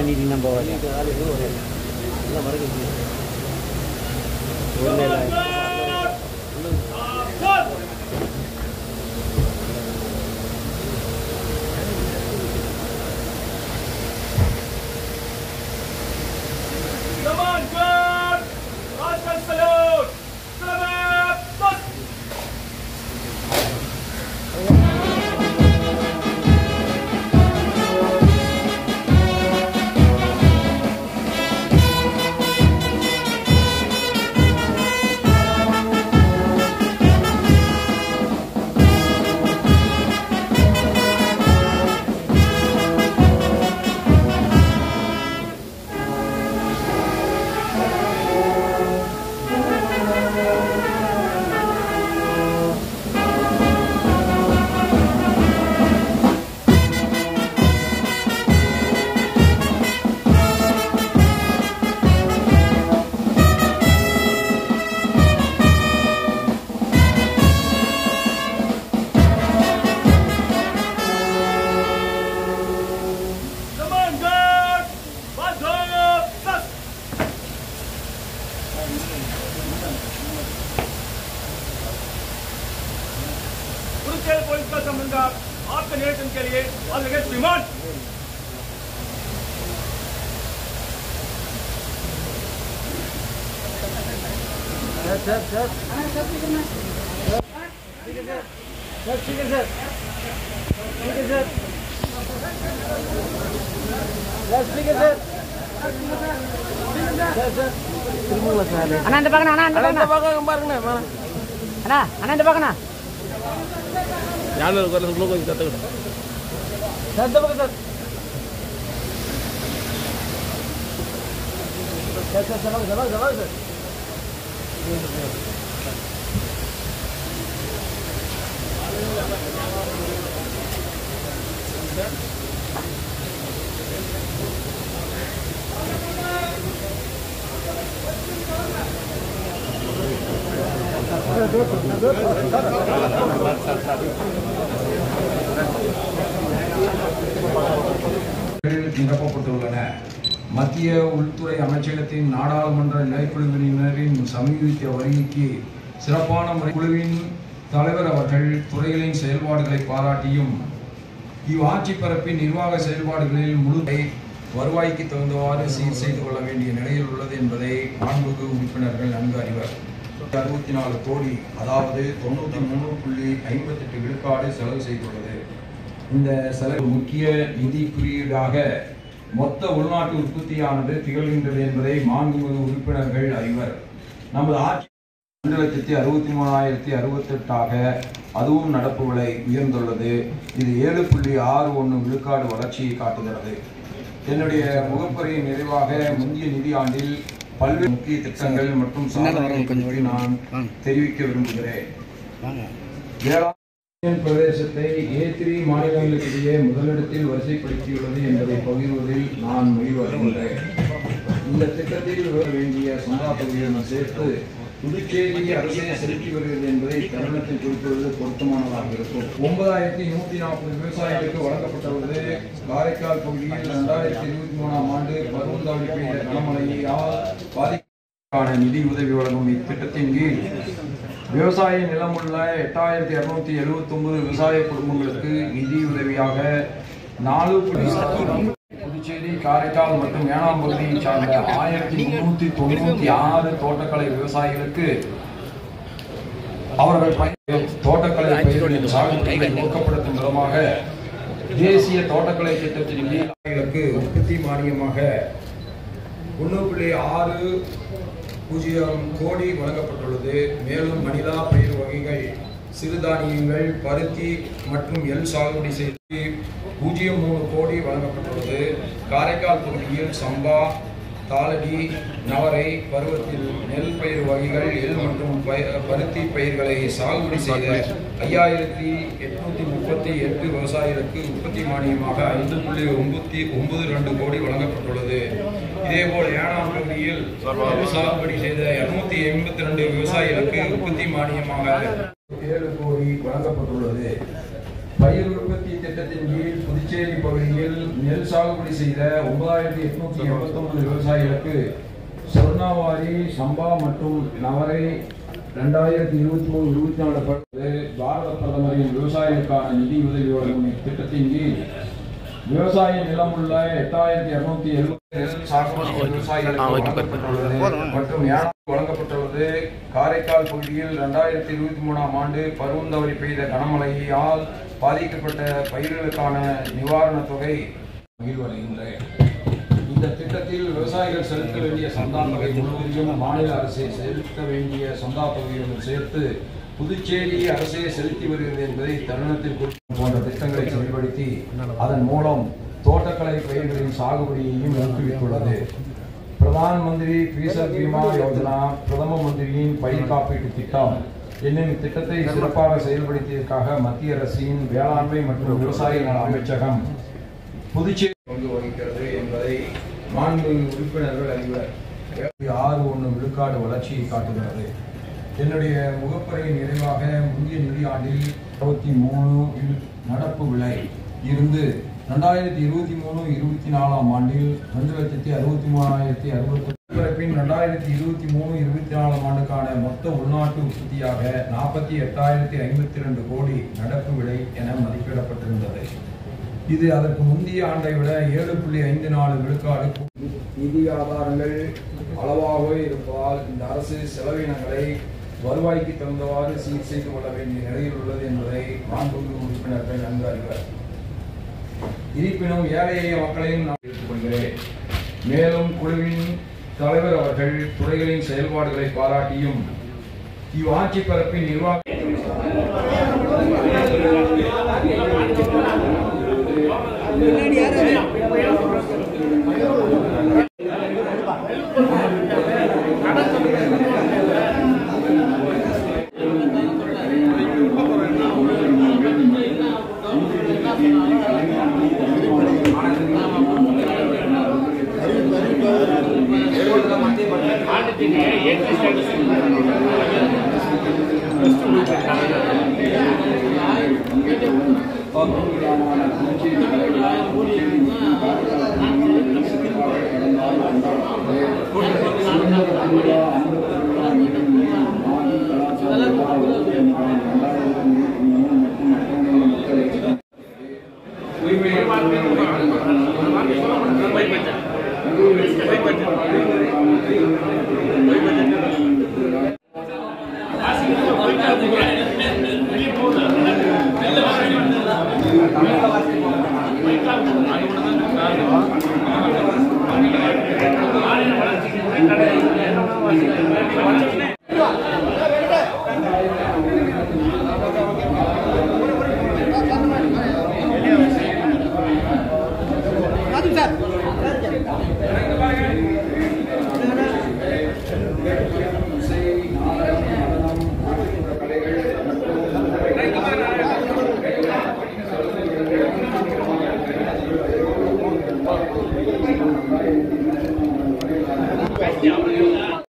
நீ நம்ம पुलिस का संबंध आपके निरीक्षण के लिए विमान அண்ணா இந்த பக்கண்ணா யாரும் கொஞ்சம் கற்றுக்கிட்டோம் சார் இந்த பக்கம் சார் சார் நிரப்பப்பட்டுள்ளன. மத்திய உள்துறை அமைச்சகத்தின் நாடாளுமன்ற நிலைக்குழுவினரின் சமீபத்திய வருகைக்கு சிறப்பான குழுவின் தலைவர் அவர்கள் துறைகளின் செயல்பாடுகளை பாராட்டியும் இவ்வாட்சி பரப்பின் நிர்வாக செயல்பாடுகளில் முழு வருவாய்க்கு தகுந்தவாறு சீர் செய்து கொள்ள வேண்டிய நிலையில் உள்ளது என்பதை மாண்புமிகு உறுப்பினர்கள் நன்கு அறிவர். 64 கோடி அதாவது 93.58 விழுக்காடு செலவு செய்துள்ளது. இந்த செலவு முக்கிய நிதி குறியீடாக மொத்த உள்நாட்டு உற்பத்தியானது திகழ்கின்றது என்பதை மாண்புமிகு உறுப்பினர்கள் அறிவர். நமது ஆட்சி 2,63,068 அதுவும் நடப்பு விலை உயர்ந்துள்ளது. இது 7.61 விழுக்காடு வளர்ச்சியை காட்டுகிறது. என்னுடைய முகப்புரையின் நிறைவாக முந்தைய நிதி ஆண்டில் பல்வேறு முக்கிய திட்டங்கள் மற்றும் சாதனைகளை நான் தெரிவிக்க விரும்புகிறேன். பிரதேசத்தை A3 மாநிலங்களுக்கிடையே முதலிடத்தில் வரிசைப்படுத்தியுள்ளது என்பதை பகிர்வதில் நான் மகிழ்வடைகின்றேன். இந்த திட்டத்தில் வேண்டிய சந்தா தொகையுடன் சேர்த்து புதுச்சேரி அரசே செலுத்தி வருகிறது என்பதை தருணத்தில் குறிப்பிடுவது பொருத்தமானதாக இருக்கும். 9,140 விவசாயிகளுக்கு வழங்கப்பட்டுள்ளது. காரைக்கால் பகுதியில் 2023ஆம் ஆண்டு பருவந்தாவளி பெய்த கனமழையால் பாதிக்கான நிதி உதவி வழங்கும் இத்திட்டத்தின் கீழ் விவசாய நிலமுள்ள 8,279 விவசாய குடும்பங்களுக்கு நிதி உதவியாக 4 புதுச்சேரி, காரைக்கால் மற்றும் ஏனாம் பகுதியை சார்ந்த 1,396 தோட்டக்கலை விவசாயிகளுக்கு அவர்கள் தோட்டக்கலை பயிர்களின் சாகுபடியை ஊக்கப்படுத்தும் விதமாக தேசிய தோட்டக்கலை திட்டத்தின் கீழ் உற்பத்தி மானியமாக 1.60 கோடி வழங்கப்பட்டுள்ளது. மேலும் மணிலா பயிர் வகைகள், சிறுதானியங்கள், பருத்தி மற்றும் எள் சாகுபடி செய்து 0.3 கோடி வழங்கப்பட்டுள்ளது. காரைக்கால் பகுதியில் சம்பா, தாளடி, நவரை பருவத்தில் நெல் பயிர் வகைகள், எள் மற்றும் பருத்தி பயிர்களை சாகுபடி செய்த 5,838 விவசாயிகளுக்கு உற்பத்தி மானியமாக 5.92 கோடி வழங்கப்பட்டுள்ளது. இதேபோல் ஏனாம் பகுதியில் சாகுபடி செய்த 282 விவசாயிகளுக்கு உற்பத்தி மானியமாக 7 கோடி வழங்கப்பட்டுள்ளது. பயிர் உற்பத்தி திட்டத்தின் கீழ் புதுச்சேரி பகுதியில் நெல் சாகுபடி செய்த 9889 விவசாயிகளுக்கு சொர்ணவாரி, சம்பா மற்றும் நவரை 2023-24 பாரத பிரதமரின் விவசாயிகளுக்கான நிதி உதவி வழங்கும் இத்திட்டத்தின் கீழ் விவசாய நிலம் உள்ள 8270 சாகுபடி விவசாயிகளுக்கு மற்றும் வழங்கப்பட்டுள்ளது. காரைக்கால் பகுதியில் 2023 ஆண்டு பருவந்தவறி பெய்த கனமழையால் பாதிக்கப்பட்ட பயிர்களுக்கான நிவாரணத் தொகை மகிழ்வடைகின்றன. இந்த திட்டத்தில் விவசாயிகள் செலுத்த வேண்டிய சந்தா தொகை முழுவதையும் மாநில அரசே செலுத்த வேண்டிய சந்தா தொகையுடன் சேர்த்து புதுச்சேரி அரசே செலுத்தி வருகிறது என்பதை தருணத்தில் போன்ற திட்டங்களை செயல்படுத்தி அதன் மூலம் தோட்டக்கலை பயிர்களின் சாகுபடியையும் ஊக்குவித்துள்ளது. பிரதான் மந்திரி பீசல் பீமா யோஜனா, பிரதம மந்திரியின் பயிர் காப்பீட்டு திட்டம் என்னும் திட்டத்தை சிறப்பாக செயல்படுத்தியதற்காக மத்திய அரசின் வேளாண்மை மற்றும் விவசாய நல அமைச்சகம் புதுச்சேரி பங்கு வகிக்கிறது என்பதை மாண்பு உறுப்பினர்கள் அறிவர். 61 விழுக்காடு வளர்ச்சியை காட்டுகிறது. என்னுடைய முகப்புரையின் நிறைவாக முந்தைய நிதியாண்டில் 63 நடப்பு விலை இருந்து 2023-24 ஆண்டில் 2,63,060 பின் 2023-24 ஆண்டுக்கான மொத்த உள்நாட்டு உற்பத்தியாக 48,052 கோடி நடப்பு விலை என மதிப்பிடப்பட்டிருந்தது. இது அதற்கு முந்தைய ஆண்டை விட 7.54 விழுக்காடு நிதி ஆதாரங்கள் அளவாகவே இருப்பதால் இந்த அரசு செலவினங்களை வருவாய்க்கு தகுந்தவாறு சீர் செய்து கொள்ள வேண்டிய நிலையில் உள்ளது என்பதை மாண்புமிகு உறுப்பினர்கள் நன்கு அறிவர். இருப்பினும் ஏழை எளிய மக்களையும் நான் எடுத்துக்கொள்கிறேன். மேலும் குழுவின் தலைவர் அவர்கள் துறைகளின் செயல்பாடுகளை பாராட்டியும் இவ்வாட்சி பரப்பின் நிர்வாக சார்